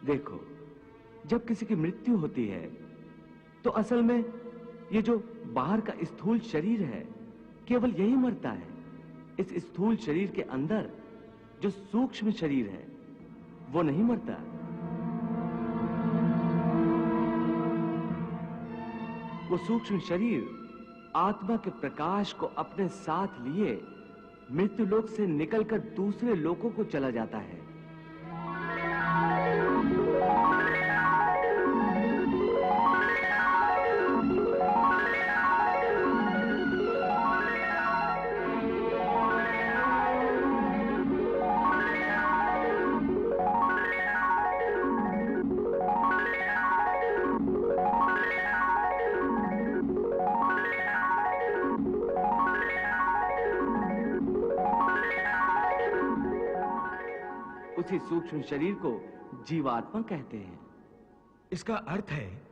देखो, जब किसी की मृत्यु होती है तो असल में ये जो बाहर का स्थूल शरीर है केवल यही मरता है। इस स्थूल शरीर के अंदर जो सूक्ष्म शरीर है वो नहीं मरता। वो सूक्ष्म शरीर आत्मा के प्रकाश को अपने साथ लिए मृत्यु लोक से निकलकर दूसरे लोकों को चला जाता है। उसी सूक्ष्म शरीर को जीवात्मा कहते हैं। इसका अर्थ है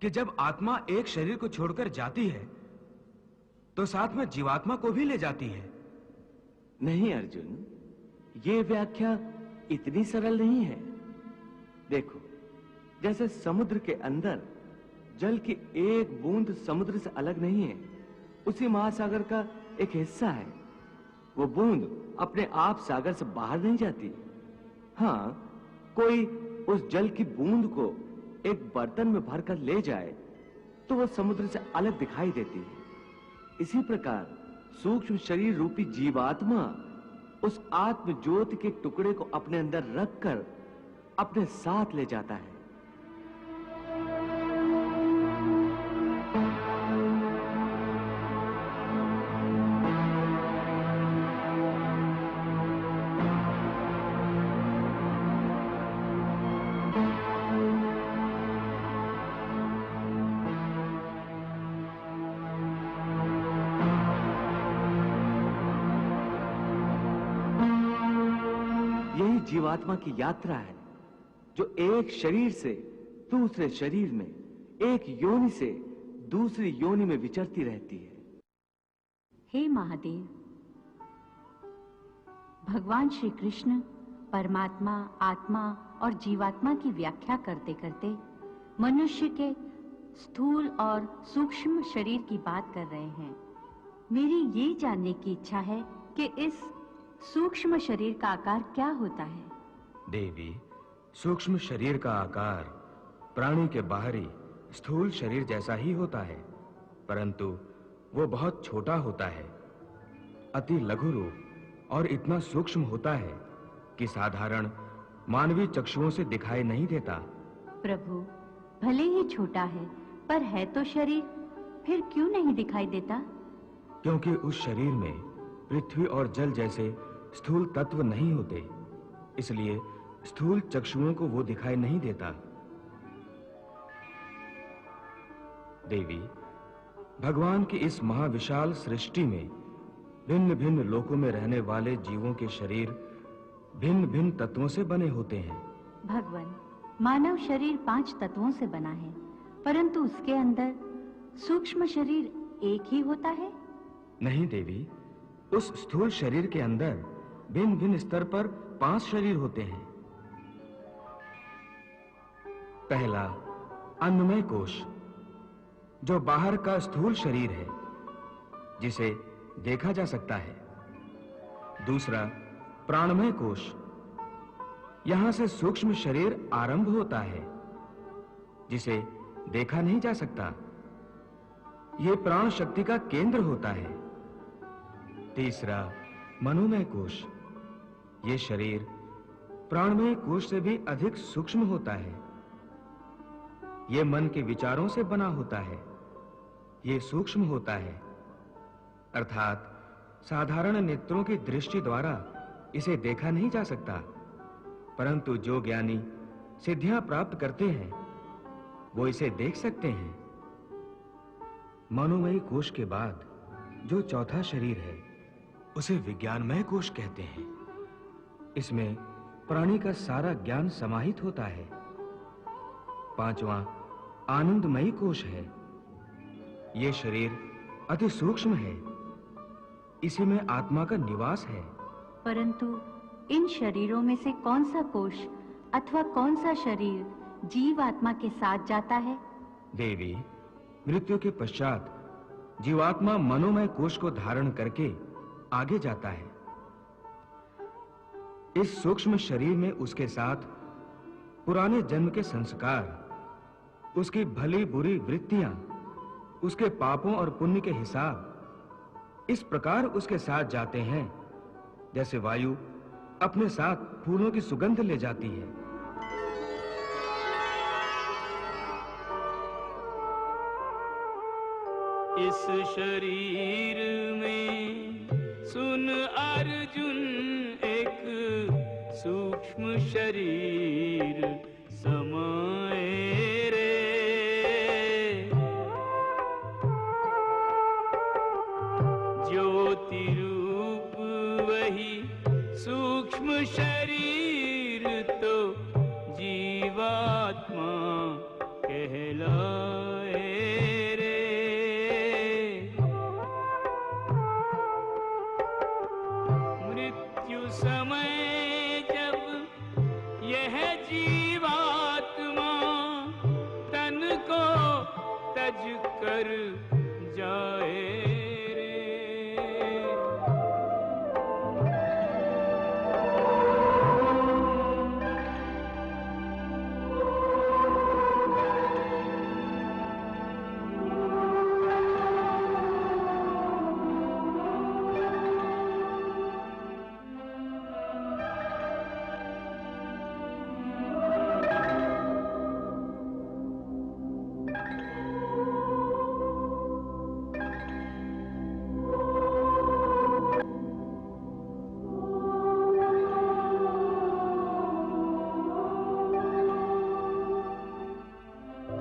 कि जब आत्मा एक शरीर को छोड़कर जाती है तो साथ में जीवात्मा को भी ले जाती है। नहीं अर्जुन, ये व्याख्या इतनी सरल नहीं है। देखो, जैसे समुद्र के अंदर जल की एक बूंद समुद्र से अलग नहीं है, उसी महासागर का एक हिस्सा है। वो बूंद अपने आप सागर से बाहर नहीं जाती। हाँ, कोई उस जल की बूंद को एक बर्तन में भरकर ले जाए तो वो समुद्र से अलग दिखाई देती है। इसी प्रकार सूक्ष्म शरीर रूपी जीवात्मा उस आत्म ज्योति के टुकड़े को अपने अंदर रखकर अपने साथ ले जाता है। जीवात्मा की यात्रा है जो एक शरीर से दूसरे शरीर में, एक योनि से दूसरी योनि में विचरती रहती है। हे महादेव, भगवान श्री कृष्ण परमात्मा, आत्मा और जीवात्मा की व्याख्या करते करते मनुष्य के स्थूल और सूक्ष्म शरीर की बात कर रहे हैं। मेरी ये जानने की इच्छा है कि इस सूक्ष्म शरीर का आकार क्या होता है? देवी, सूक्ष्म शरीर का आकार प्राणी के बाहरी स्थूल शरीर जैसा ही होता है, परंतु वो बहुत छोटा होता है, अति लघु रूप और इतना सूक्ष्म होता है कि साधारण मानवीय चक्षुओं से दिखाई नहीं देता। प्रभु, भले ही छोटा है पर है तो शरीर, फिर क्यों नहीं दिखाई देता? क्योंकि उस शरीर में पृथ्वी और जल जैसे स्थूल तत्व नहीं होते, इसलिए स्थूल चक्षुओं को वो दिखाई नहीं देता। देवी, भगवान की इस महाविशाल सृष्टि में भिन्न-भिन्न लोकों में रहने वाले जीवों के शरीर भिन्न-भिन्न तत्वों से बने होते हैं। भगवान, मानव शरीर 5 तत्वों से बना है, परंतु उसके अंदर सूक्ष्म शरीर एक ही होता है? नहीं देवी, उस स्थूल शरीर के अंदर भिन्न-भिन्न स्तर पर 5 शरीर होते हैं। पहला अन्नमय कोश, जो बाहर का स्थूल शरीर है, जिसे देखा जा सकता है। दूसरा प्राणमय कोश, यहां से सूक्ष्म शरीर आरंभ होता है, जिसे देखा नहीं जा सकता। यह प्राण शक्ति का केंद्र होता है। तीसरा मनोमय कोश, ये शरीर प्राणमय कोश से भी अधिक सूक्ष्म होता है। ये मन के विचारों से बना होता है, ये सूक्ष्म होता है, अर्थात साधारण नेत्रों की दृष्टि द्वारा इसे देखा नहीं जा सकता, परंतु जो ज्ञानी सिद्धियां प्राप्त करते हैं वो इसे देख सकते हैं। मनोमय कोश के बाद जो चौथा शरीर है उसे विज्ञानमय कोश कहते हैं। इसमें प्राणी का सारा ज्ञान समाहित होता है। पांचवां आनंदमयी कोश है। यह शरीर अति सूक्ष्म है, इसी में आत्मा का निवास है। परंतु इन शरीरों में से कौन सा कोश अथवा कौन सा शरीर जीव आत्मा के साथ जाता है? देवी, मृत्यु के पश्चात जीवात्मा मनोमय कोश को धारण करके आगे जाता है। इस सूक्ष्म शरीर में उसके साथ पुराने जन्म के संस्कार, उसकी भली बुरी वृत्तियां, उसके पापों और पुण्य के हिसाब इस प्रकार उसके साथ जाते हैं जैसे वायु अपने साथ फूलों की सुगंध ले जाती है। इस शरीर में सुन अर्जुन एक सूक्ष्म शरीर समाए रे। ज्योति रूप वही सूक्ष्म शरीर तो जीवात्मा कहलाए रे। मृत्यु समय जब यह जीवात्मा तन को तज कर जाए रे।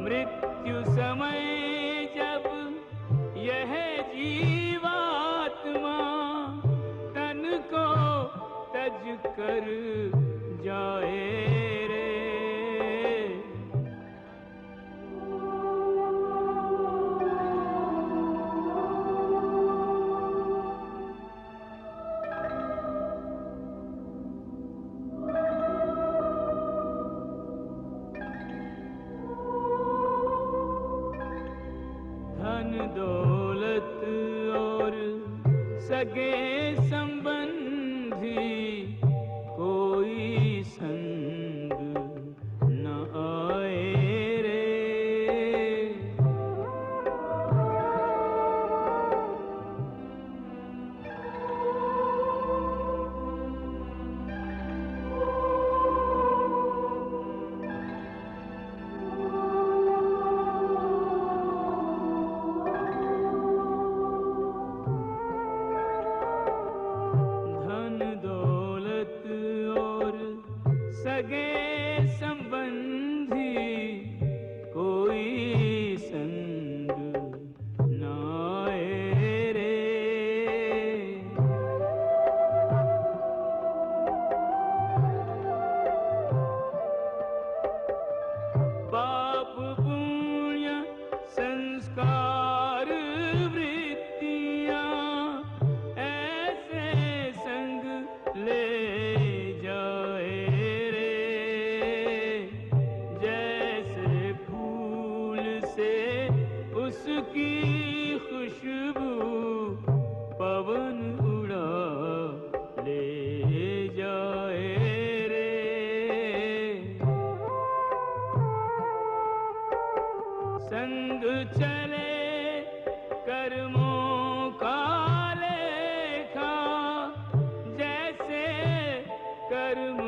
मृत्यु समय जब यह जीवात्मा तन को तज कर जाए रे। धन दौलत और सगे संबंधी कोई संग न आए रे। धन दौलत और सगे संबंधी कोई संग न आए रे। पाप पुण्य संस्कार वृत्तियां ऐसे संग ले जाए रे। जैसे फूल से उसकी खुशबू पवन उड़ा ले जाए रे। संग चले कर्मों का लेखा जैसे कर्म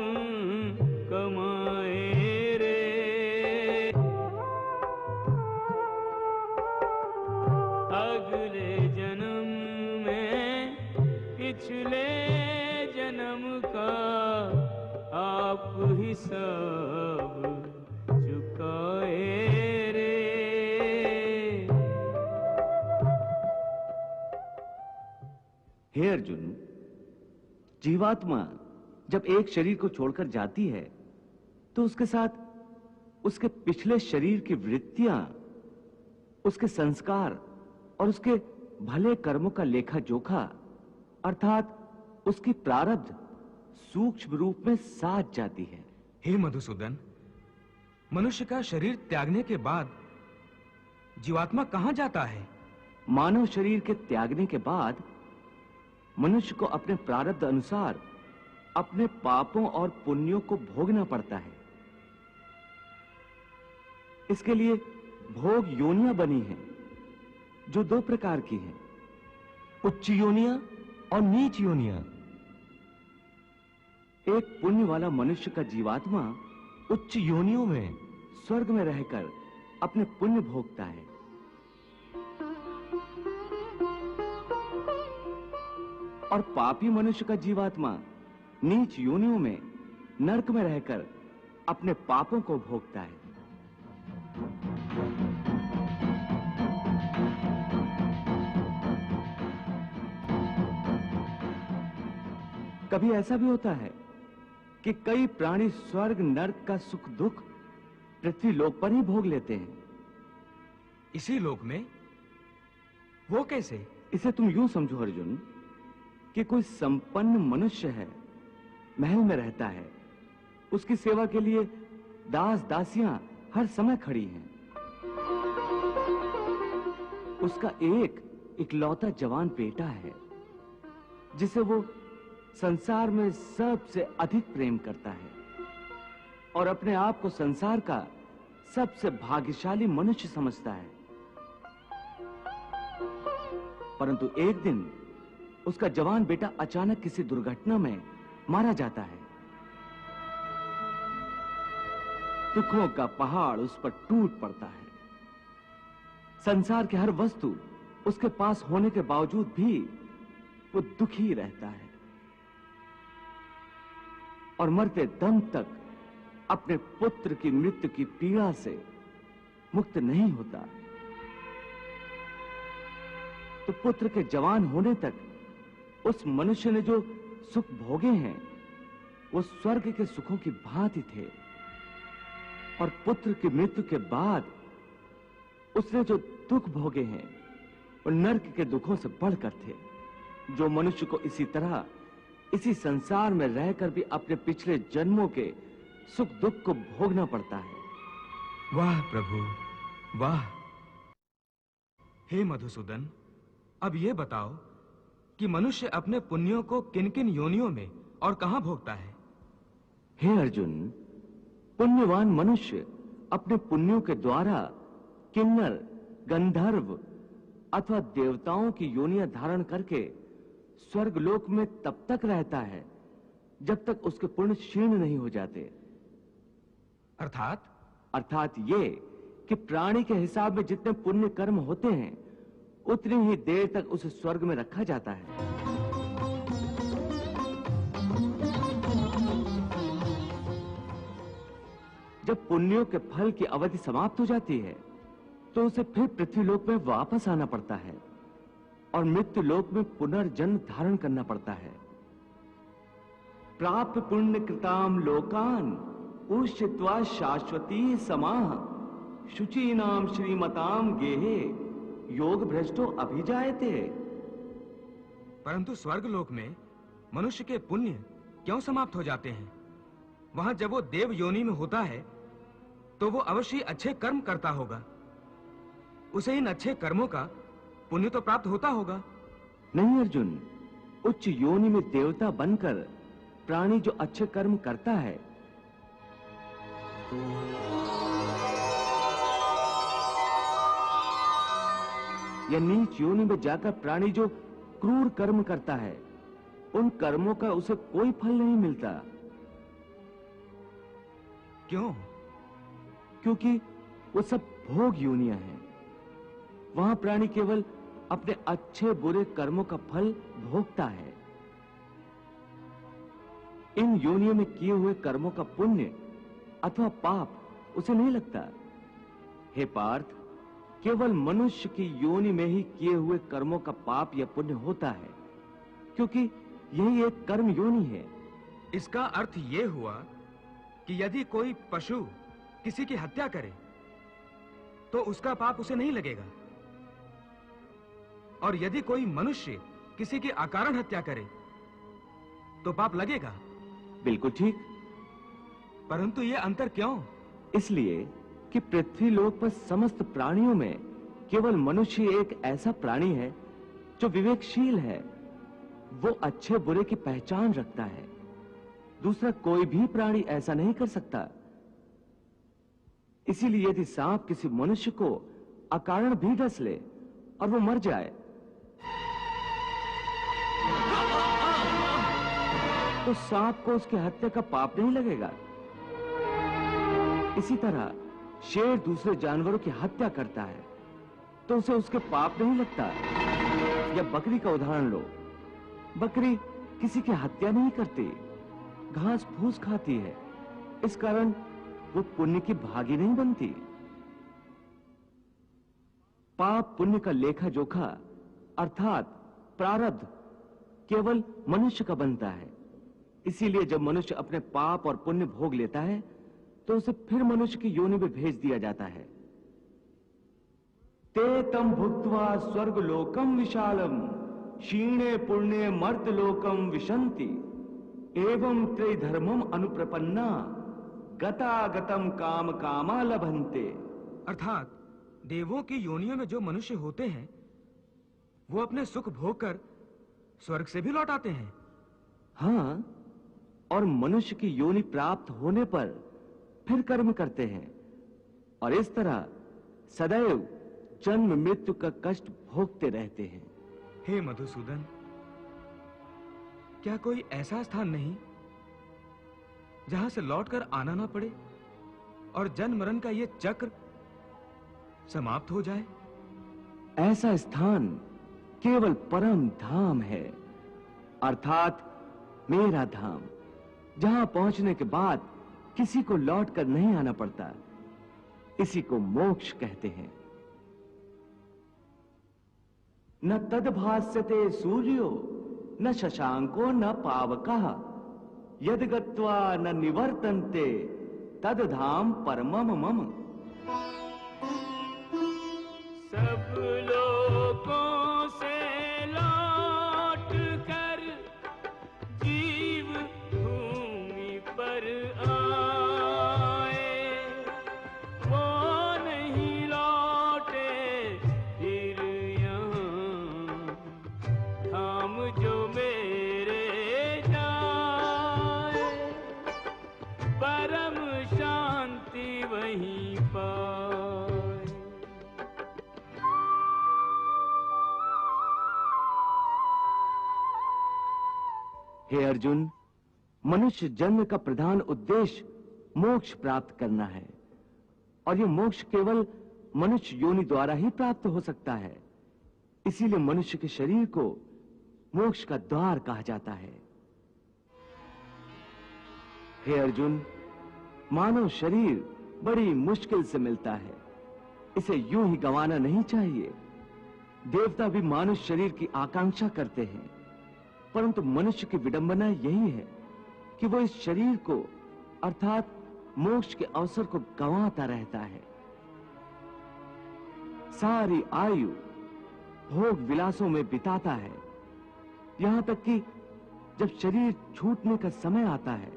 कमाए रे। अगले जन्म में पिछले जन्म का आप हिसाब चुकाए रे। हे अर्जुन, जीवात्मा जब एक शरीर को छोड़कर जाती है तो उसके साथ उसके पिछले शरीर की वृत्तियां, उसके संस्कार और उसके भले कर्मों का लेखा जोखा अर्थात उसकी प्रारब्ध सूक्ष्म रूप में साथ जाती है। हे मधुसूदन, मनुष्य का शरीर त्यागने के बाद जीवात्मा कहां जाता है? मानव शरीर के त्यागने के बाद मनुष्य को अपने प्रारब्ध अनुसार अपने पापों और पुण्यों को भोगना पड़ता है। इसके लिए भोग योनियां बनी हैं, जो दो प्रकार की हैं, उच्च योनियां और नीच योनियां। एक पुण्य वाला मनुष्य का जीवात्मा उच्च योनियों में स्वर्ग में रहकर अपने पुण्य भोगता है, और पापी मनुष्य का जीवात्मा नीच योनियों में नरक में रहकर अपने पापों को भोगता है। कभी ऐसा भी होता है कि कई प्राणी स्वर्ग नरक का सुख दुख पृथ्वी लोक पर ही भोग लेते हैं। इसी लोक में? वो कैसे? इसे तुम यूं समझो अर्जुन कि कोई संपन्न मनुष्य है, महल में रहता है, उसकी सेवा के लिए दास दासियां हर समय खड़ी हैं। उसका एक इकलौता जवान बेटा है जिसे वो संसार में सबसे अधिक प्रेम करता है और अपने आप को संसार का सबसे भाग्यशाली मनुष्य समझता है। परंतु एक दिन उसका जवान बेटा अचानक किसी दुर्घटना में मारा जाता है। दुखों का पहाड़ उस पर टूट पड़ता है। संसार की हर वस्तु उसके पास होने के बावजूद भी वो दुखी रहता है और मरते दम तक अपने पुत्र की मृत्यु की पीड़ा से मुक्त नहीं होता। तो पुत्र के जवान होने तक उस मनुष्य ने जो सुख भोगे हैं वो स्वर्ग के सुखों की भांति थे, और पुत्र की मृत्यु के बाद उसने जो दुख भोगे हैं वो नरक के दुखों से बढ़कर थे, जो मनुष्य को इसी तरह इसी संसार में रहकर भी अपने पिछले जन्मों के सुख दुख को भोगना पड़ता है। वाह प्रभु, वाह। हे मधुसूदन, अब ये बताओ कि मनुष्य अपने पुण्यों को किन किन योनियों में और कहां भोगता है? हे अर्जुन, पुण्यवान मनुष्य अपने पुण्यों के द्वारा किन्नर, गंधर्व अथवा देवताओं की योनियां धारण करके स्वर्ग लोक में तब तक रहता है जब तक उसके पुण्य क्षीण नहीं हो जाते। अर्थात ये कि प्राणी के हिसाब में जितने पुण्य कर्म होते हैं उतनी ही देर तक उसे स्वर्ग में रखा जाता है। जब पुण्यों के फल की अवधि समाप्त हो जाती है तो उसे फिर पृथ्वी लोक में वापस आना पड़ता है और मृत्यु लोक में पुनर्जन्म धारण करना पड़ता है। प्राप्य पुण्य कृताम लोकान उषित्वा शाश्वती समाह शुचीनाम श्रीमताम गेहे योग भ्रष्टो अभिजायते। परंतु स्वर्ग लोक में मनुष्य के पुण्य क्यों समाप्त हो जाते हैं? वहां जब वो देव योनि में होता है तो वो अवश्य अच्छे कर्म करता होगा, उसे इन अच्छे कर्मों का पुण्य तो प्राप्त होता होगा। नहीं अर्जुन, उच्च योनि में देवता बनकर प्राणी जो अच्छे कर्म करता है या नीच योनि में जाकर प्राणी जो क्रूर कर्म करता है, उन कर्मों का उसे कोई फल नहीं मिलता। क्यों? क्योंकि वो सब भोग योनियां हैं। वहां प्राणी केवल अपने अच्छे बुरे कर्मों का फल भोगता है। इन योनियों में किए हुए कर्मों का पुण्य अथवा पाप उसे नहीं लगता। हे पार्थ, केवल मनुष्य की योनि में ही किए हुए कर्मों का पाप या पुण्य होता है, क्योंकि यही एक कर्म योनि है। इसका अर्थ यह हुआ कि यदि कोई पशु किसी की हत्या करे तो उसका पाप उसे नहीं लगेगा, और यदि कोई मनुष्य किसी की अकारण हत्या करे तो पाप लगेगा। बिल्कुल ठीक। परंतु ये अंतर क्यों? इसलिए कि पृथ्वी लोक पर समस्त प्राणियों में केवल मनुष्य एक ऐसा प्राणी है जो विवेकशील है। वो अच्छे बुरे की पहचान रखता है। दूसरा कोई भी प्राणी ऐसा नहीं कर सकता। इसीलिए यदि सांप किसी मनुष्य को अकारण भी डस ले और वो मर जाए तो सांप को उसकी हत्या का पाप नहीं लगेगा। इसी तरह शेर दूसरे जानवरों की हत्या करता है तो उसे उसके पाप नहीं लगता। या बकरी का उदाहरण लो, बकरी किसी की हत्या नहीं करती, घास फूस खाती है, इस कारण वो पुण्य की भागी नहीं बनती। पाप पुण्य का लेखा जोखा अर्थात प्रारब्ध केवल मनुष्य का बनता है। इसीलिए जब मनुष्य अपने पाप और पुण्य भोग लेता है तो उसे फिर मनुष्य की योनि में भेज दिया जाता है। ते तम भुक्त्वा स्वर्ग लोकम विशालम क्षीणे पुण्य मर्त लोकम विशंति एवं त्रिधर्मम अनुप्रपन्ना गतागतम काम कामा लभन्ते। अर्थात देवों की योनियों में जो मनुष्य होते हैं वो अपने सुख भोग कर स्वर्ग से भी लौट आते हैं। हाँ, और मनुष्य की योनि प्राप्त होने पर फिर कर्म करते हैं और इस तरह सदैव जन्म मृत्यु का कष्ट भोगते रहते हैं। हे मधुसूदन, क्या कोई ऐसा स्थान नहीं जहां से लौटकर आना ना पड़े और जन्म मरण का ये चक्र समाप्त हो जाए? ऐसा स्थान केवल परम धाम है, अर्थात मेरा धाम, जहां पहुंचने के बाद किसी को लौटकर नहीं आना पड़ता। इसी को मोक्ष कहते हैं। न तद्भास्यते सूर्यो न शशांको न पावकः यद गत्वा न निवर्तन्ते तद धाम परमम मम। सब लोगों से लौट कर जीव भूमि पर आए, वो नहीं लौटे फिर यहाँ धाम जो मेरे जाए, परम शांति वहीं पाए। हे अर्जुन, मनुष्य जन्म का प्रधान उद्देश्य मोक्ष प्राप्त करना है और यह मोक्ष केवल मनुष्य योनि द्वारा ही प्राप्त हो सकता है। इसीलिए मनुष्य के शरीर को मोक्ष का द्वार कहा जाता है। हे अर्जुन, मानव शरीर बड़ी मुश्किल से मिलता है, इसे यूं ही गंवाना नहीं चाहिए। देवता भी मानुष शरीर की आकांक्षा करते हैं, परंतु मनुष्य की विडंबना यही है कि वो इस शरीर को अर्थात मोक्ष के अवसर को गंवाता रहता है। सारी आयु भोग विलासों में बिताता है, यहां तक कि जब शरीर छूटने का समय आता है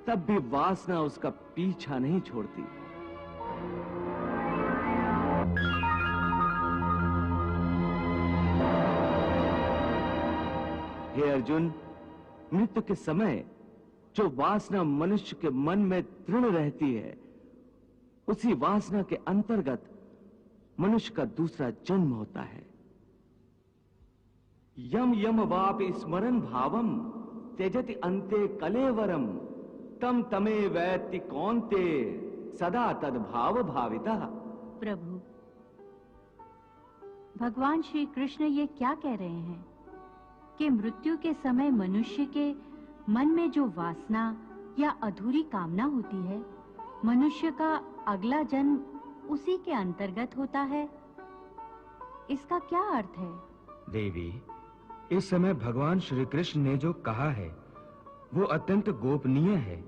तब भी वासना उसका पीछा नहीं छोड़ती। हे अर्जुन, मृत्यु के समय जो वासना मनुष्य के मन में तृण रहती है, उसी वासना के अंतर्गत मनुष्य का दूसरा जन्म होता है। यम यम वापि स्मरन् भावम त्यजति अन्ते कलेवरम तम तमे वैति कौन्ते सदा तद भाव भावितः। प्रभु, भगवान श्री कृष्ण ये क्या कह रहे हैं कि मृत्यु के समय मनुष्य के मन में जो वासना या अधूरी कामना होती है, मनुष्य का अगला जन्म उसी के अंतर्गत होता है। इसका क्या अर्थ है? देवी, इस समय भगवान श्री कृष्ण ने जो कहा है वो अत्यंत गोपनीय है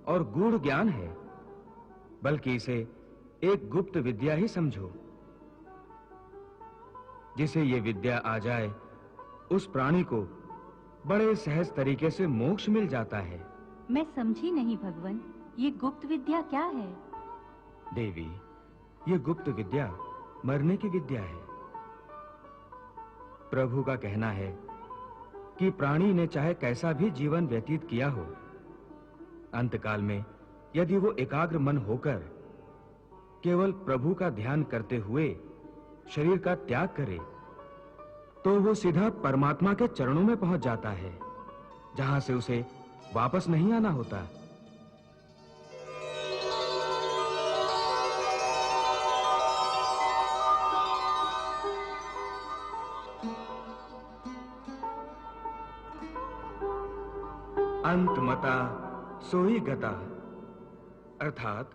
और गूढ़ ज्ञान है, बल्कि इसे एक गुप्त विद्या ही समझो। जिसे ये विद्या आ जाए उस प्राणी को बड़े सहज तरीके से मोक्ष मिल जाता है। मैं समझी नहीं भगवान, ये गुप्त विद्या क्या है? देवी, ये गुप्त विद्या मरने की विद्या है। प्रभु का कहना है कि प्राणी ने चाहे कैसा भी जीवन व्यतीत किया हो, अंतकाल में यदि वो एकाग्र मन होकर केवल प्रभु का ध्यान करते हुए शरीर का त्याग करे, तो वो सीधा परमात्मा के चरणों में पहुंच जाता है, जहां से उसे वापस नहीं आना होता। अंतमता सोई गता, अर्थात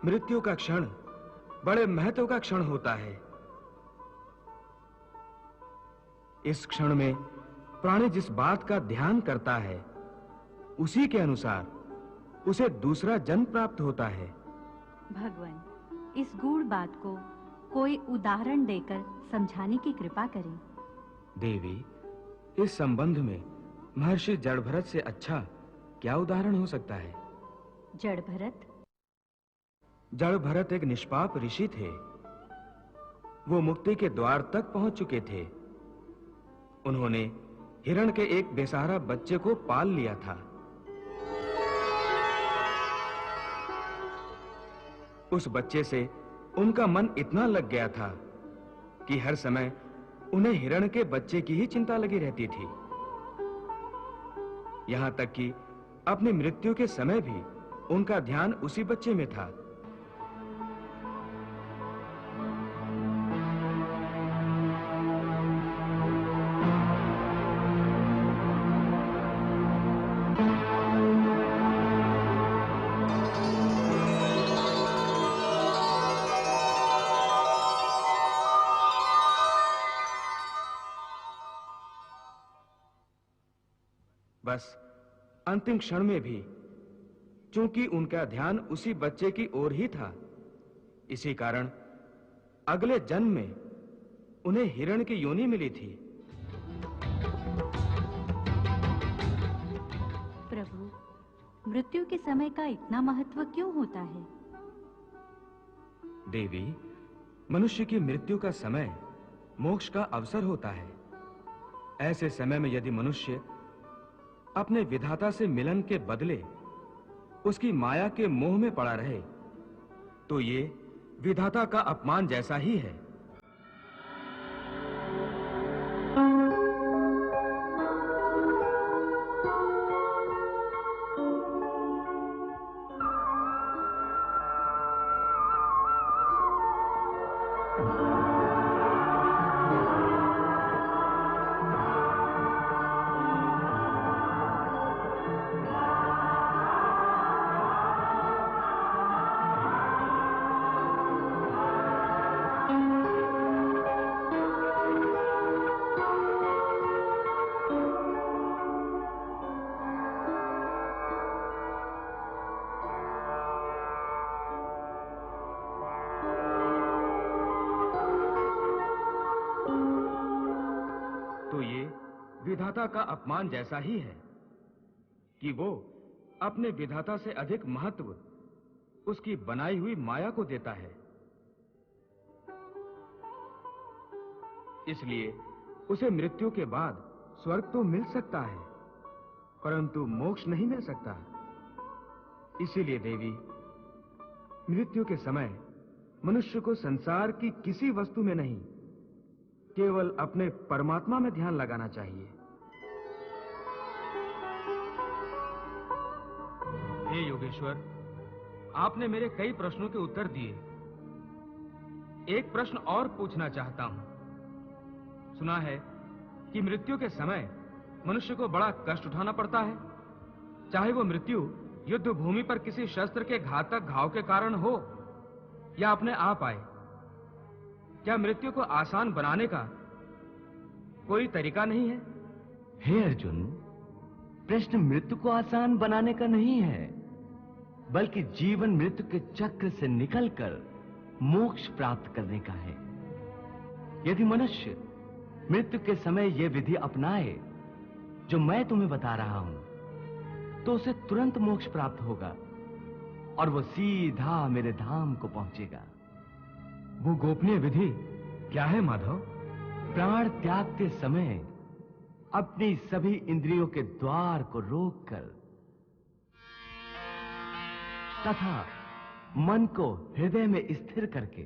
मृत्यु का क्षण बड़े महत्व का क्षण होता है। इस क्षण में प्राणी जिस बात का ध्यान करता है, उसी के अनुसार उसे दूसरा जन्म प्राप्त होता है। भगवान, इस गूढ़ बात को कोई उदाहरण देकर समझाने की कृपा करें। देवी, इस संबंध में महर्षि जड़भरत से अच्छा क्या उदाहरण हो सकता है? जड़भरत? जड़भरत एक निष्पाप ऋषि थे। वो मुक्ति के द्वार तक पहुंच चुके थे। उन्होंने हिरण के एक बेसहारा बच्चे को पाल लिया था। उस बच्चे से उनका मन इतना लग गया था कि हर समय उन्हें हिरण के बच्चे की ही चिंता लगी रहती थी। यहां तक कि अपनी मृत्यु के समय भी उनका ध्यान उसी बच्चे में था। बस अंतिम क्षण में भी चूंकि उनका ध्यान उसी बच्चे की ओर ही था, इसी कारण अगले जन्म में उन्हें हिरण की योनि मिली थी। प्रभु, मृत्यु के समय का इतना महत्व क्यों होता है? देवी, मनुष्य की मृत्यु का समय मोक्ष का अवसर होता है। ऐसे समय में यदि मनुष्य अपने विधाता से मिलन के बदले उसकी माया के मोह में पड़ा रहे, तो ये विधाता का अपमान जैसा ही है। विधाता का अपमान जैसा ही है कि वो अपने विधाता से अधिक महत्व उसकी बनाई हुई माया को देता है। इसलिए उसे मृत्यु के बाद स्वर्ग तो मिल सकता है, परंतु मोक्ष नहीं मिल सकता। इसीलिए देवी, मृत्यु के समय मनुष्य को संसार की किसी वस्तु में नहीं, केवल अपने परमात्मा में ध्यान लगाना चाहिए। हे योगेश्वर, आपने मेरे कई प्रश्नों के उत्तर दिए। एक प्रश्न और पूछना चाहता हूं। सुना है कि मृत्यु के समय मनुष्य को बड़ा कष्ट उठाना पड़ता है, चाहे वो मृत्यु युद्ध भूमि पर किसी शस्त्र के घातक घाव के कारण हो या अपने आप आए। क्या मृत्यु को आसान बनाने का कोई तरीका नहीं है? हे अर्जुन, प्रश्न मृत्यु को आसान बनाने का नहीं है, बल्कि जीवन मृत्यु के चक्र से निकलकर मोक्ष प्राप्त करने का है। यदि मनुष्य मृत्यु के समय यह विधि अपनाए जो मैं तुम्हें बता रहा हूं, तो उसे तुरंत मोक्ष प्राप्त होगा। और वो सीधा मेरे धाम को पहुंचेगा। वो गोपनीय विधि क्या है माधव? प्राण त्यागते समय अपनी सभी इंद्रियों के द्वार को रोककर तथा मन को हृदय में स्थिर करके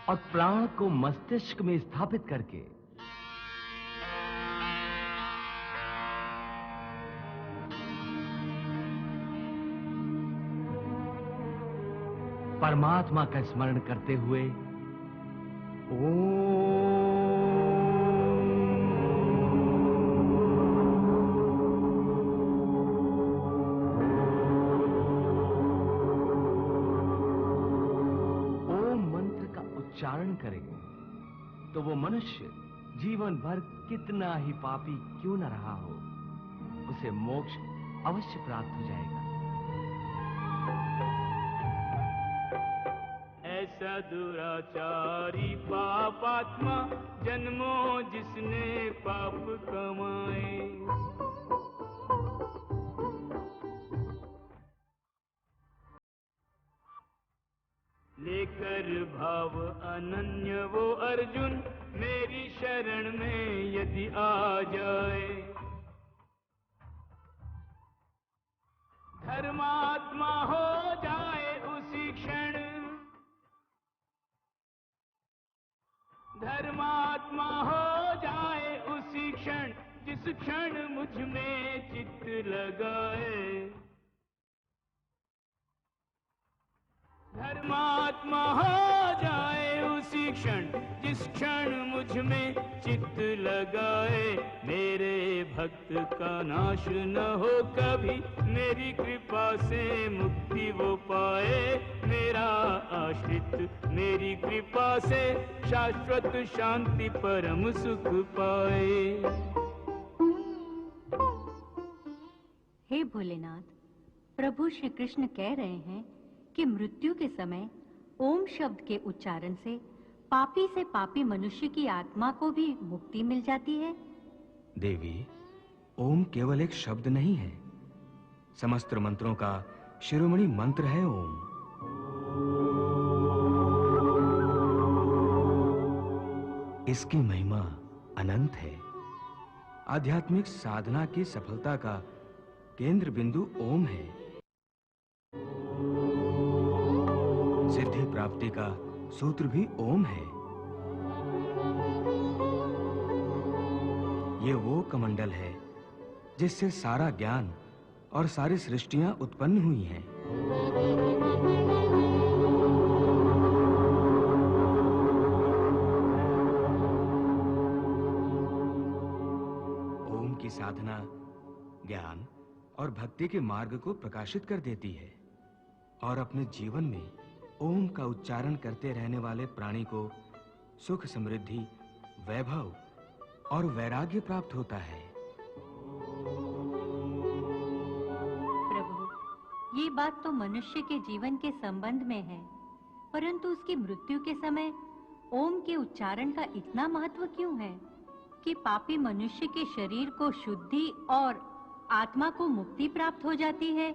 और प्राण को मस्तिष्क में स्थापित करके परमात्मा का स्मरण करते हुए ओम मंत्र का उच्चारण करे तो वो मनुष्य जीवन भर कितना ही पापी क्यों न रहा हो, उसे मोक्ष अवश्य प्राप्त हो जाएगा। ऐसा दुराचारी पापात्मा जन्मों जिसने पाप कमाए, लेकर भाव अनन्य वो अर्जुन मेरी शरण में यदि आ जाए, धर्मात्मा हो जाए उसी क्षण, धर्मात्मा हो जाए उसी क्षण, जिस क्षण मुझ में चित्त लगाए, धर्मात्मा हो जाए उसी क्षण, जिस क्षण मुझ में चित्त लगाए, मेरे भक्त का नाश न हो कभी, मेरी कृपा से मुक्ति वो पाए, मेरा आश्रित मेरी कृपा से शाश्वत शांति परम सुख पाए। हे भोलेनाथ, प्रभु श्री कृष्ण कह रहे हैं कि मृत्यु के समय ओम शब्द के उच्चारण से पापी से पापी मनुष्य की आत्मा को भी मुक्ति मिल जाती है। देवी, ओम केवल एक शब्द नहीं है, समस्त मंत्रों का शिरोमणि मंत्र है ओम। इसकी महिमा अनंत है। आध्यात्मिक साधना की सफलता का केंद्र बिंदु ओम है। सिद्धि प्राप्ति का सूत्र भी ओम है। ये वो कमंडल है जिससे सारा ज्ञान और सारी सृष्टियां उत्पन्न हुई हैं। ओम की साधना ज्ञान और भक्ति के मार्ग को प्रकाशित कर देती है और अपने जीवन में ओम का उच्चारण करते रहने वाले प्राणी को सुख, समृद्धि, वैभव और वैराग्य प्राप्त होता है। प्रभु, ये बात तो मनुष्य के जीवन के संबंध में है, परंतु उसकी मृत्यु के समय ओम के उच्चारण का इतना महत्व क्यों है कि पापी मनुष्य के शरीर को शुद्धि और आत्मा को मुक्ति प्राप्त हो जाती है?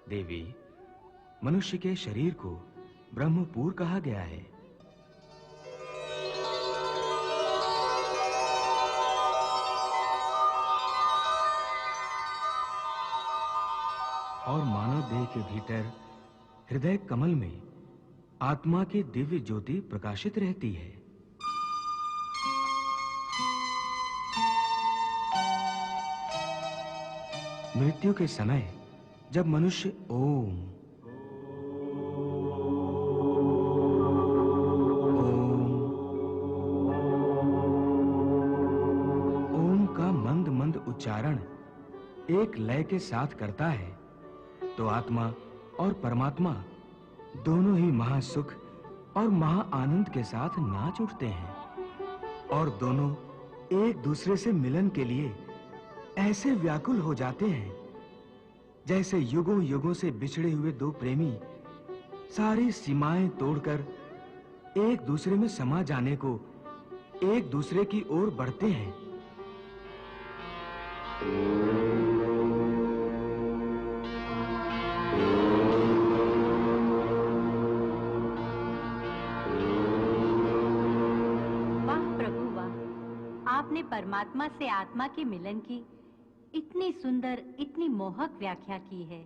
देवी, मनुष्य के शरीर को ब्रह्मपुर कहा गया है। और मानव देह के भीतर हृदय कमल में आत्मा की दिव्य ज्योति प्रकाशित रहती है। मृत्यु के समय जब मनुष्य ओम उच्चारण एक लय के साथ करता है तो आत्मा और परमात्मा दोनों ही महासुख और महा आनंद के साथ नाच उठते हैं और दोनों एक दूसरे से मिलन के लिए ऐसे व्याकुल हो जाते हैं जैसे युगों युगों से बिछड़े हुए दो प्रेमी सारी सीमाएं तोड़कर एक दूसरे में समा जाने को एक दूसरे की ओर बढ़ते हैं। आपने परमात्मा से आत्मा के मिलन की इतनी सुंदर, इतनी मोहक व्याख्या की है।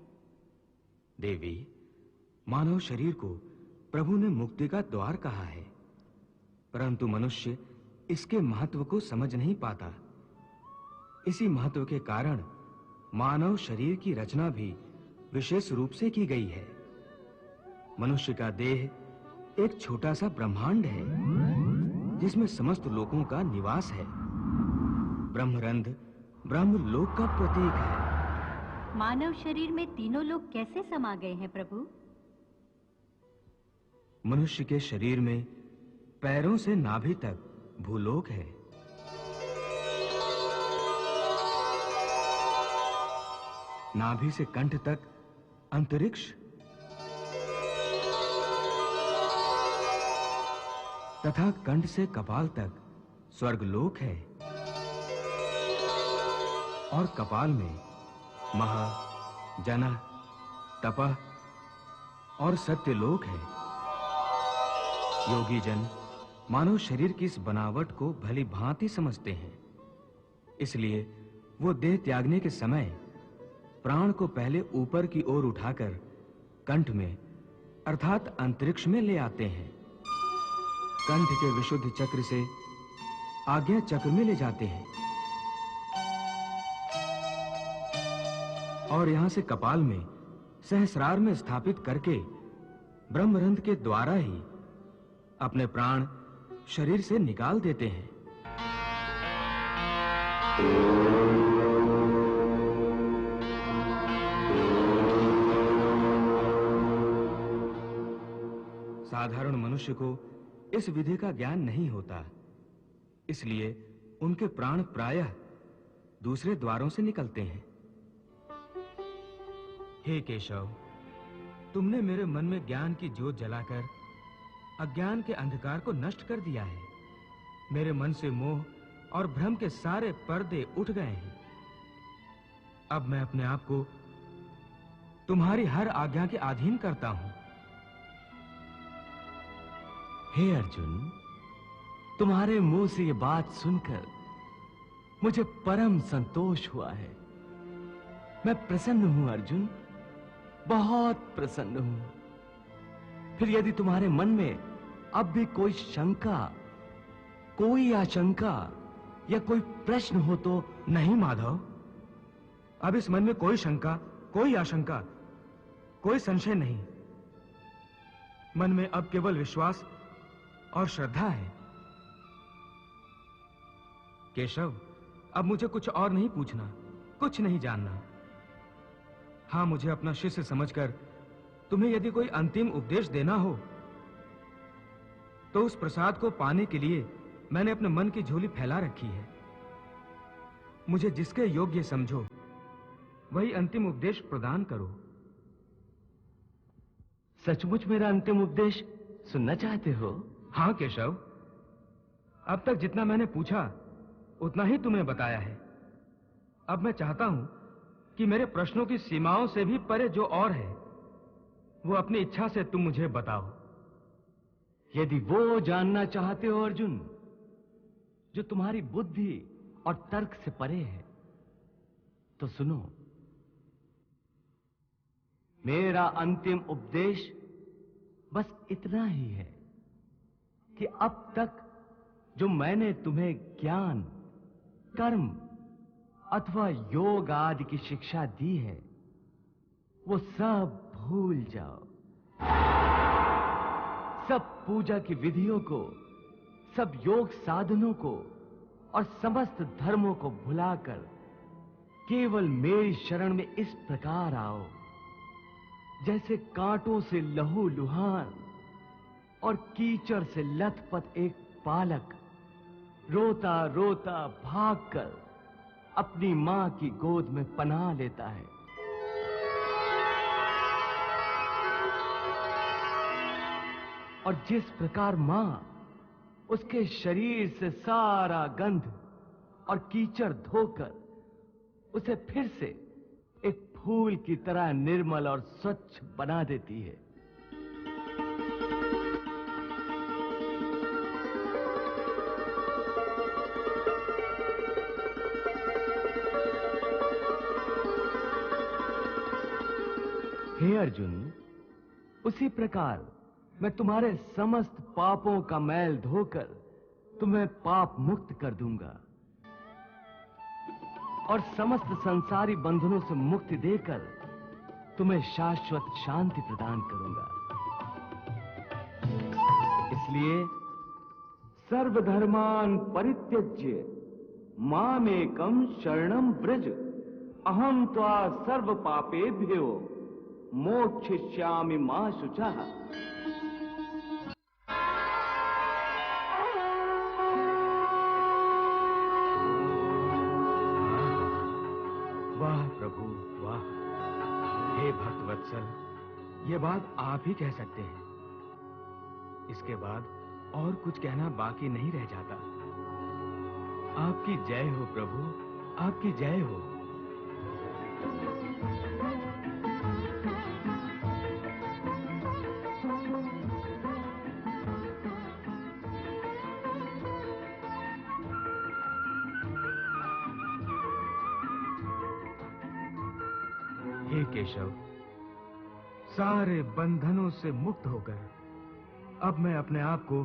देवी, मानव शरीर को प्रभु ने मुक्ति का द्वार कहा है, परंतु मनुष्य इसके महत्व को समझ नहीं पाता। इसी महत्व के कारण मानव शरीर की रचना भी विशेष रूप से की गई है। मनुष्य का देह एक छोटा सा ब्रह्मांड है जिसमें समस्त लोकों का निवास है। ब्रह्मरंध्र ब्रह्मलोक का प्रतीक है। मानव शरीर में तीनों लोग कैसे समा गए हैं प्रभु? मनुष्य के शरीर में पैरों से नाभि तक भूलोक है। नाभि से कंठ तक अंतरिक्ष तथा कंठ से कपाल तक स्वर्गलोक है और कपाल में महा, जना, तपः और सत्यलोक है। योगी जन मानव शरीर की इस बनावट को भली भांति समझते हैं, इसलिए वो देह त्यागने के समय प्राण को पहले ऊपर की ओर उठाकर कंठ में अर्थात अंतरिक्ष में ले आते हैं। कंठ के विशुद्ध चक्र से आज्ञा चक्र में ले जाते हैं और यहां से कपाल में सहस्रार में स्थापित करके ब्रह्मरंध्र के द्वारा ही अपने प्राण शरीर से निकाल देते हैं। साधारण मनुष्य को इस विधि का ज्ञान नहीं होता, इसलिए उनके प्राण प्रायः दूसरे द्वारों से निकलते हैं। हे केशव, तुमने मेरे मन में ज्ञान की ज्योत जलाकर अज्ञान के अंधकार को नष्ट कर दिया है। मेरे मन से मोह और भ्रम के सारे पर्दे उठ गए हैं। अब मैं अपने आप को तुम्हारी हर आज्ञा के अधीन करता हूं। हे अर्जुन, तुम्हारे मुंह से ये बात सुनकर मुझे परम संतोष हुआ है। मैं प्रसन्न हूं अर्जुन, बहुत प्रसन्न हूं। फिर यदि तुम्हारे मन में अब भी कोई शंका, कोई आशंका या कोई प्रश्न हो तो? नहीं माधव, अब इस मन में कोई शंका, कोई आशंका, कोई संशय नहीं। मन में अब केवल विश्वास और श्रद्धा है। केशव, अब मुझे कुछ और नहीं पूछना, कुछ नहीं जानना। हां, मुझे अपना शिष्य समझकर तुम्हें यदि कोई अंतिम उपदेश देना हो तो उस प्रसाद को पाने के लिए मैंने अपने मन की झोली फैला रखी है। मुझे जिसके योग्य समझो वही अंतिम उपदेश प्रदान करो। सचमुच मेरा अंतिम उपदेश सुनना चाहते हो? हां केशव, अब तक जितना मैंने पूछा उतना ही तुम्हें बताया है। अब मैं चाहता हूं कि मेरे प्रश्नों की सीमाओं से भी परे जो और है वो अपनी इच्छा से तुम मुझे बताओ। यदि वो जानना चाहते हो अर्जुन जो तुम्हारी बुद्धि और तर्क से परे है, तो सुनो। मेरा अंतिम उपदेश बस इतना ही है कि अब तक जो मैंने तुम्हें ज्ञान, कर्म अथवा योग आदि की शिक्षा दी है वो सब भूल जाओ। सब पूजा की विधियों को, सब योग साधनों को और समस्त धर्मों को भुलाकर केवल मेरी शरण में इस प्रकार आओ जैसे कांटों से लहूलुहान और कीचड़ से लथपथ एक बालक रोता रोता भागकर अपनी मां की गोद में पनाह लेता है। और जिस प्रकार मां उसके शरीर से सारा गंध और कीचड़ धोकर उसे फिर से एक फूल की तरह निर्मल और स्वच्छ बना देती है। हे अर्जुन, उसी प्रकार मैं तुम्हारे समस्त पापों का मैल धोकर तुम्हें पाप मुक्त कर दूंगा और समस्त संसारी बंधनों से मुक्ति देकर तुम्हें शाश्वत शांति प्रदान करूंगा। इसलिए सर्वधर्मान् परित्यज्य मामेकं शरणं व्रज, अहं त्वा सर्व पापेभ्यो मोक्षयिष्यामि मा शुचः। वाह प्रभु वाह। हे भक्तवत्सल, ये बात आप ही कह सकते हैं। इसके बाद और कुछ कहना बाकी नहीं रह जाता। आपकी जय हो प्रभु, आपकी जय हो। हे केशव, सारे बंधनों से मुक्त होकर अब मैं अपने आप को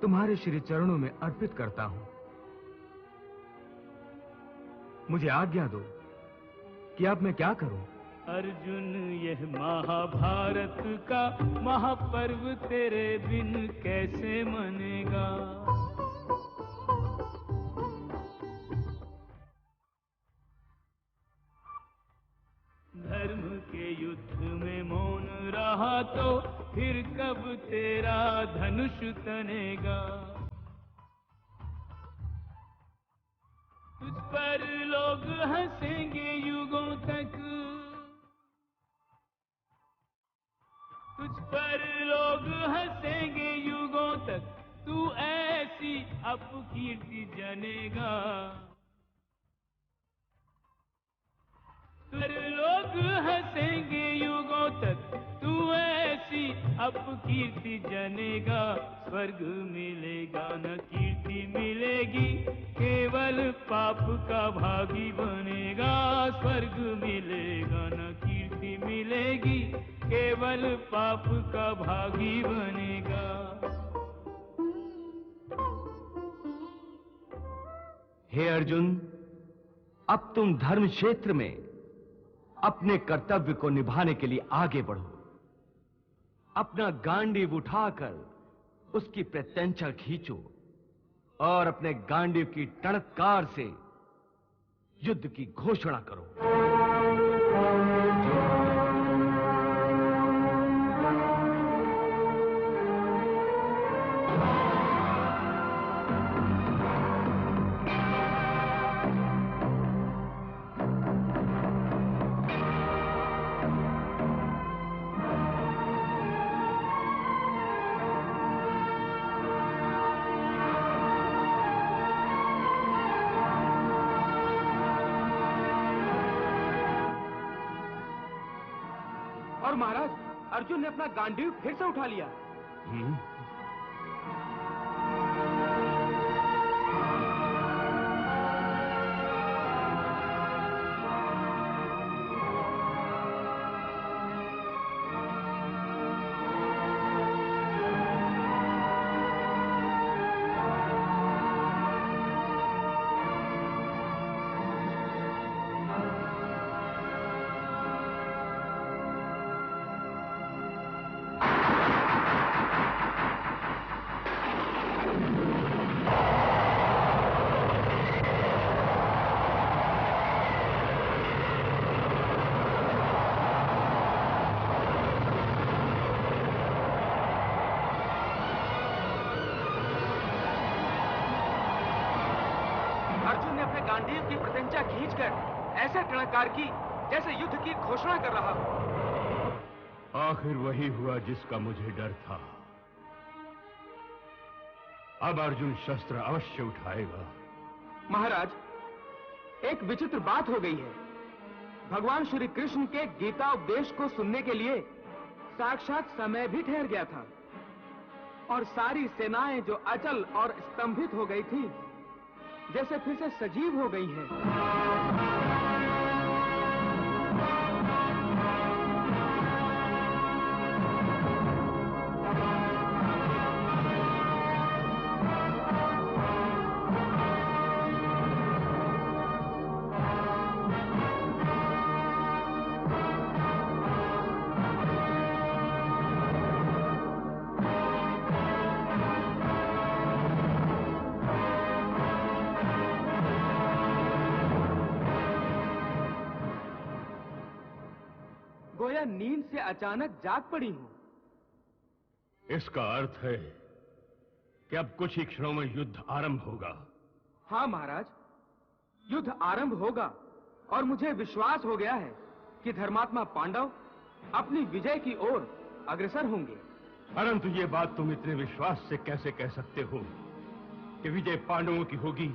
तुम्हारे श्री चरणों में अर्पित करता हूं। मुझे आज्ञा दो कि अब मैं क्या करूं। अर्जुन, यह महाभारत का महापर्व तेरे बिन कैसे मनेगा। धर्म के युद्ध में मौन रहा तो फिर कब तेरा धनुष तनेगा। तुझ पर लोग हंसेंगे युगों तक, तुझ पर लोग हंसेंगे युगों तक, तू ऐसी अपकीर्ति जनेगा। पर लोग हंसेंगे युगों तक, तू ऐसी अपकीर्ति जनेगा। स्वर्ग मिलेगा न कीर्ति मिलेगी, केवल पाप का भागी बनेगा। स्वर्ग मिलेगा न कीर्ति मिलेगी, केवल पाप का भागी बनेगा। हे अर्जुन, अब तुम धर्म क्षेत्र में अपने कर्तव्य को निभाने के लिए आगे बढ़ो। अपना गांडीव उठाकर उसकी प्रत्यंचा खींचो और अपने गांडीव की टणत्कार से युद्ध की घोषणा करो। और महाराज, अर्जुन ने अपना गांडीव फिर से उठा लिया। गांडीव की प्रत्यंचा खींचकर ऐसे टणकार की जैसे युद्ध की घोषणा कर रहा हो। आखिर वही हुआ जिसका मुझे डर था। अब अर्जुन शस्त्र अवश्य उठाएगा। महाराज, एक विचित्र बात हो गई है। भगवान श्री कृष्ण के गीता उपदेश को सुनने के लिए साक्षात समय भी ठहर गया था, और सारी सेनाएं जो अचल और स्तंभित हो गई थी, जैसे फिर से सजीव हो गई हैं। गोया नींद से अचानक जाग पड़ी हूं। इसका अर्थ है कि अब कुछ ही क्षणों में युद्ध आरंभ होगा। हाँ महाराज, युद्ध आरंभ होगा, और मुझे विश्वास हो गया है कि धर्मात्मा पांडव अपनी विजय की ओर अग्रसर होंगे। परंतु ये बात तुम इतने विश्वास से कैसे कह सकते हो कि विजय पांडवों की होगी?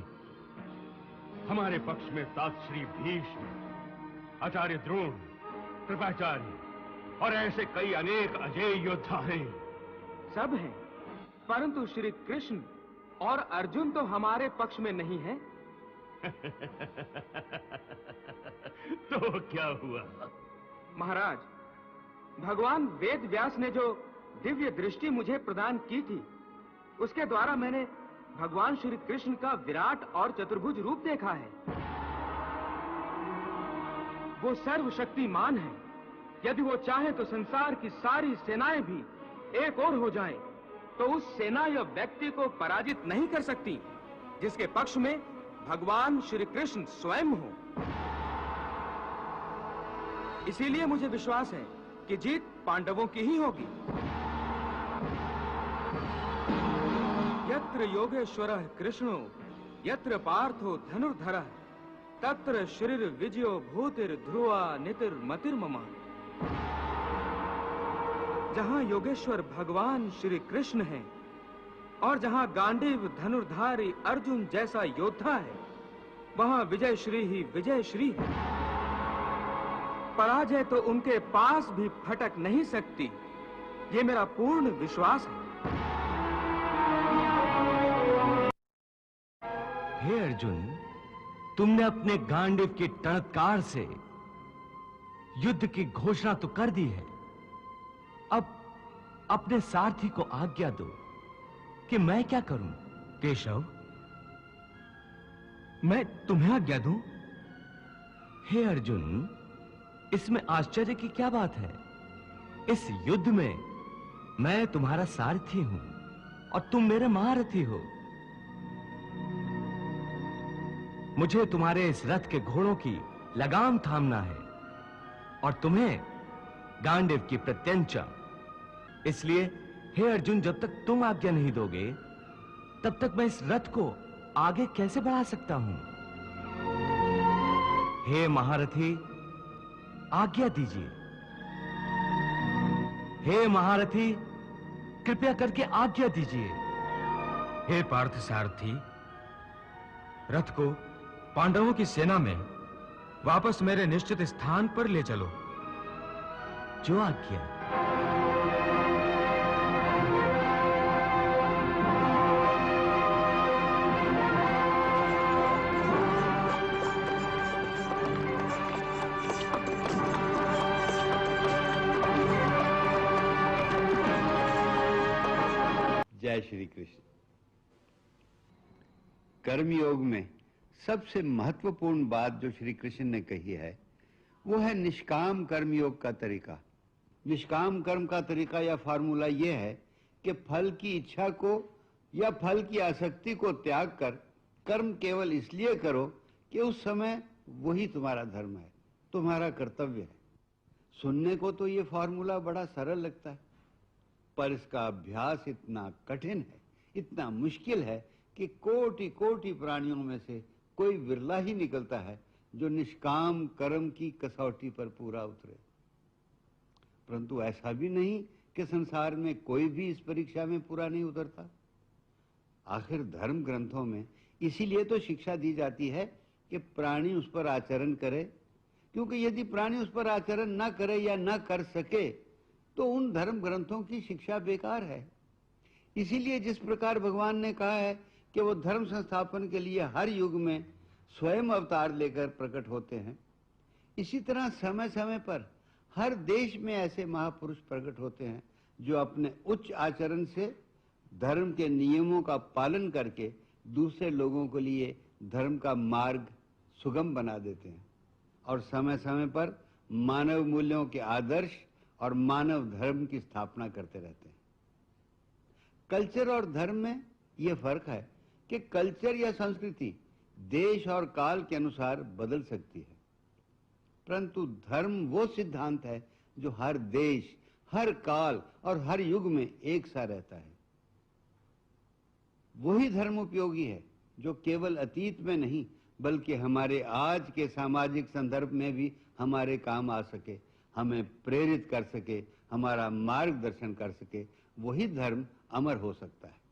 हमारे पक्ष में तात श्री भीष्म, आचार्य द्रोण, कृपाचार्य और ऐसे कई अनेक अजेय योद्धा हैं। सब हैं, परंतु श्री कृष्ण और अर्जुन तो हमारे पक्ष में नहीं है। तो क्या हुआ? महाराज, भगवान वेद व्यास ने जो दिव्य दृष्टि मुझे प्रदान की थी, उसके द्वारा मैंने भगवान श्री कृष्ण का विराट और चतुर्भुज रूप देखा है। वो सर्वशक्तिमान है। यदि वो चाहे तो संसार की सारी सेनाएं भी एक ओर हो जाएं, तो उस सेना या व्यक्ति को पराजित नहीं कर सकती जिसके पक्ष में भगवान श्री कृष्ण स्वयं हो। इसीलिए मुझे विश्वास है कि जीत पांडवों की ही होगी। यत्र योगेश्वरः कृष्णो यत्र पार्थो धनुर्धरः तत्र श्रीर विजयो भूतिर ध्रुवा नितिर मतिर मम। जहां योगेश्वर भगवान श्री कृष्ण है और जहां गांडीव धनुर्धारी अर्जुन जैसा योद्धा है, वहां विजय श्री ही विजय श्री है। पराजय तो उनके पास भी फटक नहीं सकती, ये मेरा पूर्ण विश्वास है। हे अर्जुन, तुमने अपने गांडीव की टणत्कार से युद्ध की घोषणा तो कर दी है। अब अपने सारथी को आज्ञा दो कि मैं क्या करूं। केशव, मैं तुम्हें आज्ञा दूं? हे अर्जुन, इसमें आश्चर्य की क्या बात है? इस युद्ध में मैं तुम्हारा सारथी हूं और तुम मेरे महारथी हो। मुझे तुम्हारे इस रथ के घोड़ों की लगाम थामना है और तुम्हें गांडीव की प्रत्यंचा। इसलिए हे अर्जुन, जब तक तुम आज्ञा नहीं दोगे, तब तक मैं इस रथ को आगे कैसे बढ़ा सकता हूं? हे महारथी, आज्ञा दीजिए। हे महारथी, कृपया करके आज्ञा दीजिए। हे पार्थ सारथी, रथ को पांडवों की सेना में वापस मेरे निश्चित स्थान पर ले चलो। जो आज्ञा। जय श्री कृष्ण। कर्मयोग में सबसे महत्वपूर्ण बात जो श्री कृष्ण ने कही है, वो है निष्काम कर्मयोग का तरीका। निष्काम कर्म का तरीका या फार्मूला ये है कि फल की इच्छा को या फल की आसक्ति को त्याग कर कर्म केवल इसलिए करो कि उस समय वही तुम्हारा धर्म है, तुम्हारा कर्तव्य है। सुनने को तो ये फार्मूला बड़ा सरल लगता है, पर इसका अभ्यास इतना कठिन है, इतना मुश्किल है कि कोटि कोटि प्राणियों में से कोई विरला ही निकलता है जो निष्काम कर्म की कसौटी पर पूरा उतरे। परंतु ऐसा भी नहीं कि संसार में कोई भी इस परीक्षा में पूरा नहीं उतरता। आखिर धर्म ग्रंथों में इसीलिए तो शिक्षा दी जाती है कि प्राणी उस पर आचरण करे, क्योंकि यदि प्राणी उस पर आचरण न करे या न कर सके तो उन धर्म ग्रंथों की शिक्षा बेकार है। इसीलिए जिस प्रकार भगवान ने कहा है कि वो धर्म संस्थापन के लिए हर युग में स्वयं अवतार लेकर प्रकट होते हैं, इसी तरह समय समय पर हर देश में ऐसे महापुरुष प्रकट होते हैं जो अपने उच्च आचरण से धर्म के नियमों का पालन करके दूसरे लोगों के लिए धर्म का मार्ग सुगम बना देते हैं और समय समय पर मानव मूल्यों के आदर्श और मानव धर्म की स्थापना करते रहते हैं। कल्चर और धर्म में यह फर्क है कि कल्चर या संस्कृति देश और काल के अनुसार बदल सकती है, परंतु धर्म वो सिद्धांत है जो हर देश, हर काल और हर युग में एक सा रहता है। वही धर्म उपयोगी है जो केवल अतीत में नहीं बल्कि हमारे आज के सामाजिक संदर्भ में भी हमारे काम आ सके, हमें प्रेरित कर सके, हमारा मार्गदर्शन कर सके। वही धर्म अमर हो सकता है।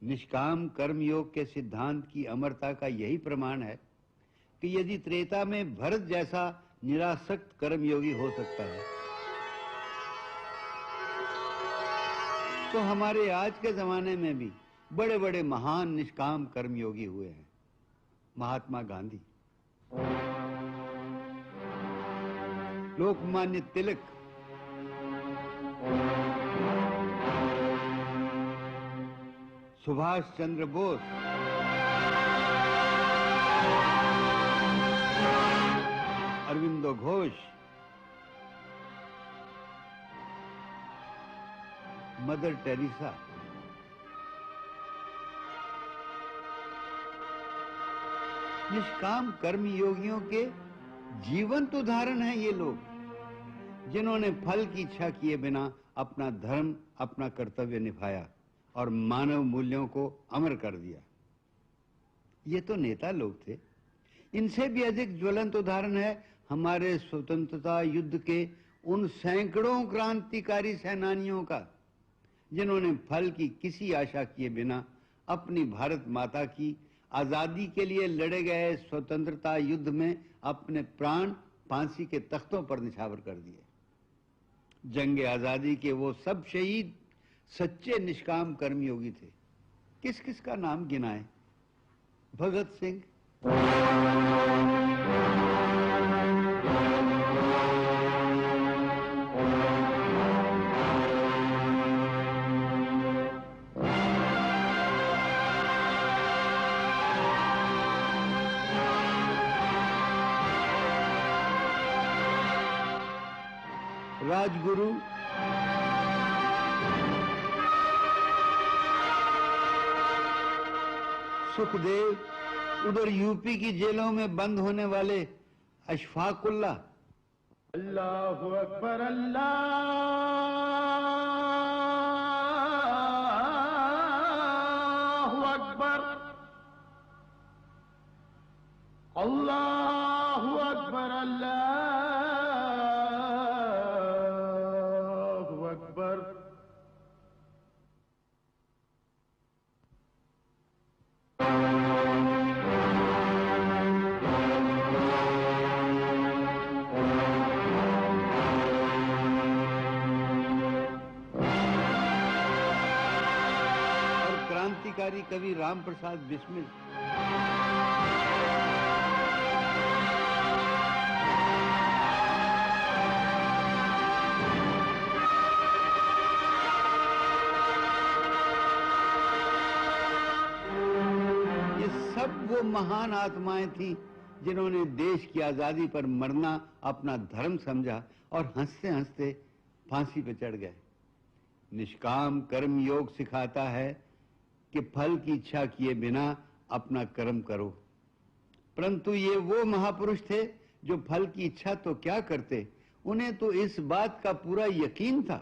निष्काम कर्मयोग के सिद्धांत की अमरता का यही प्रमाण है कि यदि त्रेता में भरत जैसा निरासक्त कर्मयोगी हो सकता है तो हमारे आज के जमाने में भी बड़े बड़े महान निष्काम कर्मयोगी हुए हैं। महात्मा गांधी, लोकमान्य तिलक, सुभाष चंद्र बोस, अरविंदो घोष, मदर टेरेसा, निष्काम कर्मयोगियों के जीवंत उदाहरण हैं ये लोग, जिन्होंने फल की इच्छा किए बिना अपना धर्म, अपना कर्तव्य निभाया और मानव मूल्यों को अमर कर दिया। ये तो नेता लोग थे। इनसे भी अधिक ज्वलंत उदाहरण है हमारे स्वतंत्रता युद्ध के उन सैकड़ों क्रांतिकारी सेनानियों का, जिन्होंने फल की किसी आशा किए बिना अपनी भारत माता की आजादी के लिए लड़े गए स्वतंत्रता युद्ध में अपने प्राण फांसी के तख्तों पर निछावर कर दिए। जंग आजादी के वो सब शहीद सच्चे निष्काम कर्मयोगी थे। किस किस का नाम गिनाएं? भगत सिंह, राजगुरु, सुखदेव, उधर यूपी की जेलों में बंद होने वाले अशफाकुल्ला। अल्लाहु अकबर, अल्लाहु अकबर, अल्लाहु अकबर, अल्लाहु अकबर। क्रांतिकारी कवि राम प्रसाद बिस्मिल, ये सब वो महान आत्माएं थीं जिन्होंने देश की आजादी पर मरना अपना धर्म समझा और हंसते हंसते फांसी पे चढ़ गए। निष्काम कर्म योग सिखाता है कि फल की इच्छा किए बिना अपना कर्म करो, परंतु ये वो महापुरुष थे जो फल की इच्छा तो क्या करते, उन्हें तो इस बात का पूरा यकीन था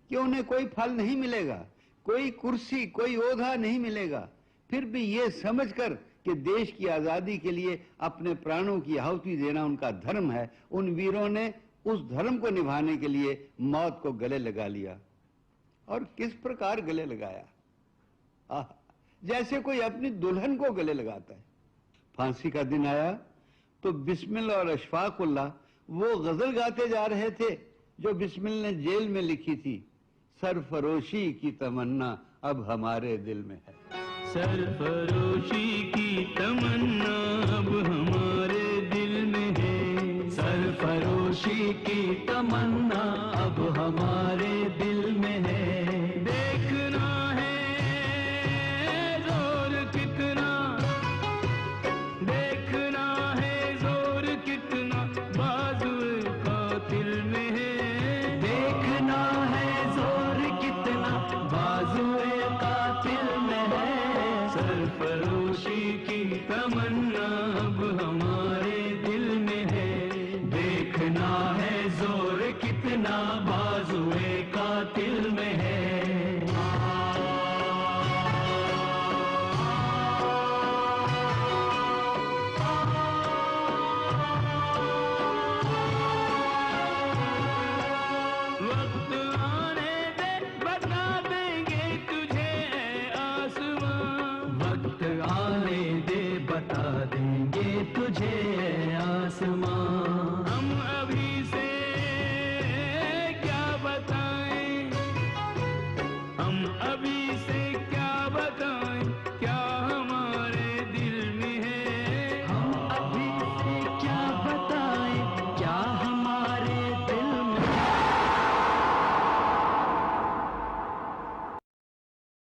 कि उन्हें कोई फल नहीं मिलेगा, कोई कुर्सी, कोई ओहदा नहीं मिलेगा। फिर भी ये समझकर कि देश की आजादी के लिए अपने प्राणों की आहुति देना उनका धर्म है, उन वीरों ने उस धर्म को निभाने के लिए मौत को गले लगा लिया। और किस प्रकार गले लगाया, जैसे कोई अपनी दुल्हन को गले लगाता है। फांसी का दिन आया तो बिस्मिल और अशफाकुल्लाह वो गजल गाते जा रहे थे जो बिस्मिल ने जेल में लिखी थी। सरफरोशी की तमन्ना अब हमारे दिल में है। सरफरोशी की तमन्ना अब हमारे दिल में है। सरफरोशी की तमन्ना अब हमारे दिल में है। देखना है जोर कितना, देखना है जोर कितना बाजुए कातिल में है। देखना है जोर कितना बाजुए कातिल में है। सरफरोशी की तमन्ना अब हमारे दिल में है। देखना है जोर कितना बाजुए कातिल में है। वक्त आने दे बता देंगे तुझे आसमां। वक्त आने दे बता देंगे तुझे आसमां। हम अभी से क्या बताएं, हम अभी से क्या बताएं, क्या हमारे दिल में है। हम अभी से क्या बताएं, क्या हमारे दिल में।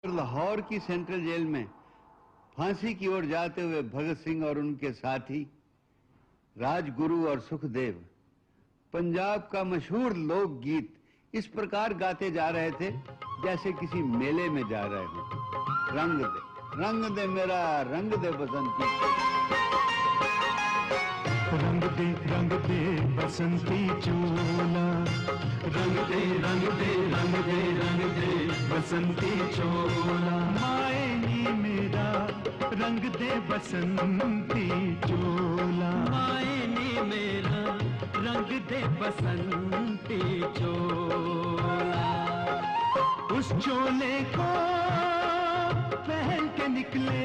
लाहौर की सेंट्रल जेल में फांसी की ओर जाते हुए भगत सिंह और उनके साथी राजगुरु और सुखदेव पंजाब का मशहूर लोकगीत इस प्रकार गाते जा रहे थे जैसे किसी मेले में जा रहे हो। रंग दे मेरा रंग दे बसंती। रंग दे बसंती चोला, रंग दे रंग दे रंग दे रंग दे बसंती चोला। मायनी मेरा रंग दे बसंती चोला। मायने मेरा रंग दे बसंती चोला। उस चोले को पहन के निकले,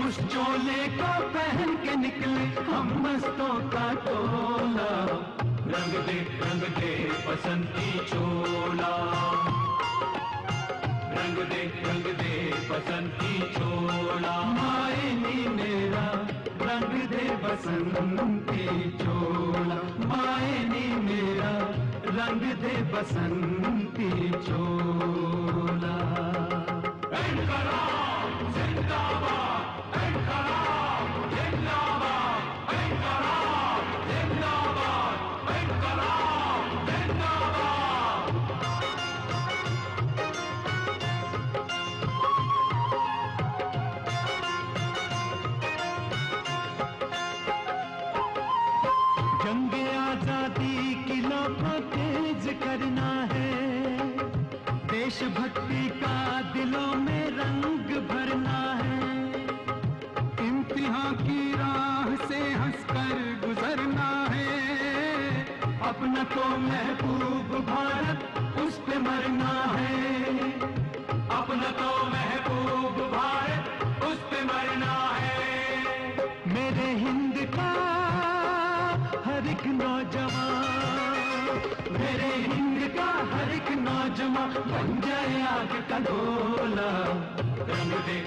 उस चोले को पहन के निकले हम मस्तों का टोला। रंग दे बसंती चोला। रंग दे बसंती चोला। मायनी मेरा रंग दे बसंती चोला। मायनी मेरा रंग दे बसंती चोला। जंगे आजादी की लौटा तेज करना है, देशभक्ति का दिलों में रंग भरना है। इम्तिहान की राह से हंसकर गुजरना है, अपना तो महबूब भारत उस पे मरना है। अपना तो महबूब भारत उस पे मरना है। मेरे हिंद का हर एक नौजवान, मेरे हिंद का हर एक नौजवान बन जाए आग का गोला। रंग दे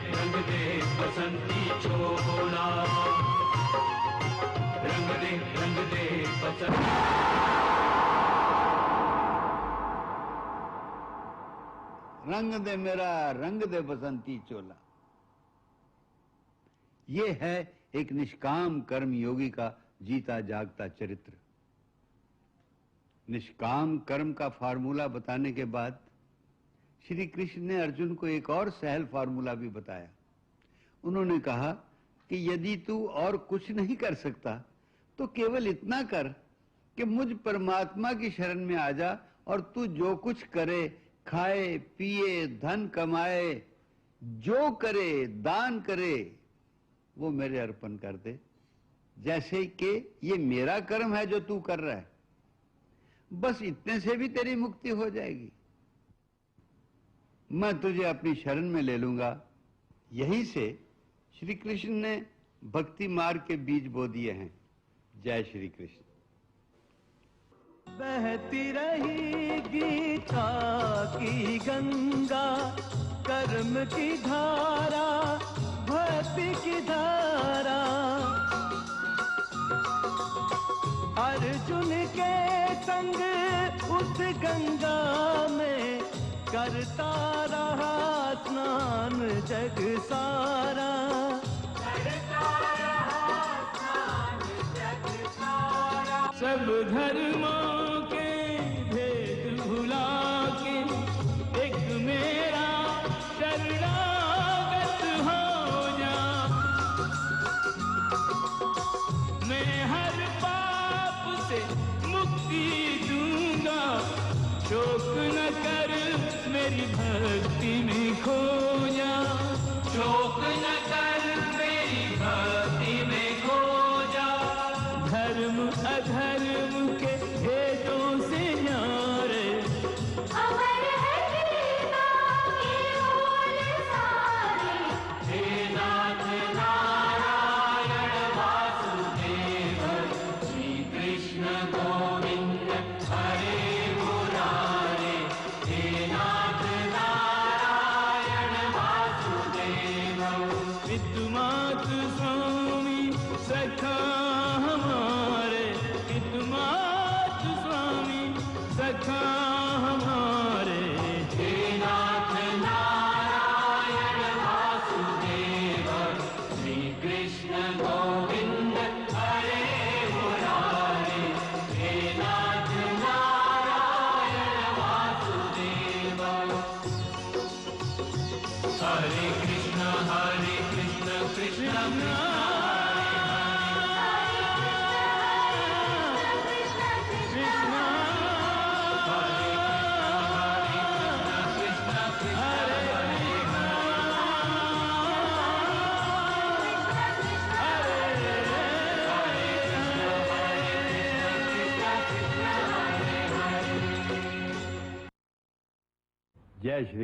बसंती चोला। रंग दे बसंती। रंग दे मेरा रंग दे बसंती चोला। ये है एक निष्काम कर्म योगी का जीता जागता चरित्र। निष्काम कर्म का फार्मूला बताने के बाद श्री कृष्ण ने अर्जुन को एक और सहल फार्मूला भी बताया। उन्होंने कहा कि यदि तू और कुछ नहीं कर सकता तो केवल इतना कर कि मुझ परमात्मा की शरण में आ जा और तू जो कुछ करे, खाए पिए धन कमाए, जो करे दान करे, वो मेरे अर्पण कर दे। जैसे कि ये मेरा कर्म है जो तू कर रहा है, बस इतने से भी तेरी मुक्ति हो जाएगी। मैं तुझे अपनी शरण में ले लूंगा। यहीं से श्री कृष्ण ने भक्ति मार्ग के बीज बो दिए हैं। जय श्री कृष्ण। बहती रही गीता की गंगा, कर्म की धारा, भक्ति की धारा। अर्जुन के संग उस गंगा में करता रहा स्नान जग सारा। सब धर्मों के भेद भुला के एक मेरा शरणागत हो जा। मैं हर पाप से मुक्ति दूंगा, शोक न कर मेरी भक्ति में खो जा। शोक न कर मेरी भक्ति में खो जा। धर्म अधर्म के भेदों से न्यारे अमर है गीता की बोल सारे। हे नाथ नारायण वासुदेव, श्री कृष्ण गोविंद हरे मुरारे। हे नाथ नारायण वासुदेव, विद्युमात स्वामी सखा हमारे। विद्युमात स्वामी सखा हमारे। हे नाथ नारायण वासुदेव, श्री कृष्ण गोविंद हरे मुरारे। हे नाथ नारायण वासुदेव। हरे कृष्ण कृष्ण कृष्ण जय श्री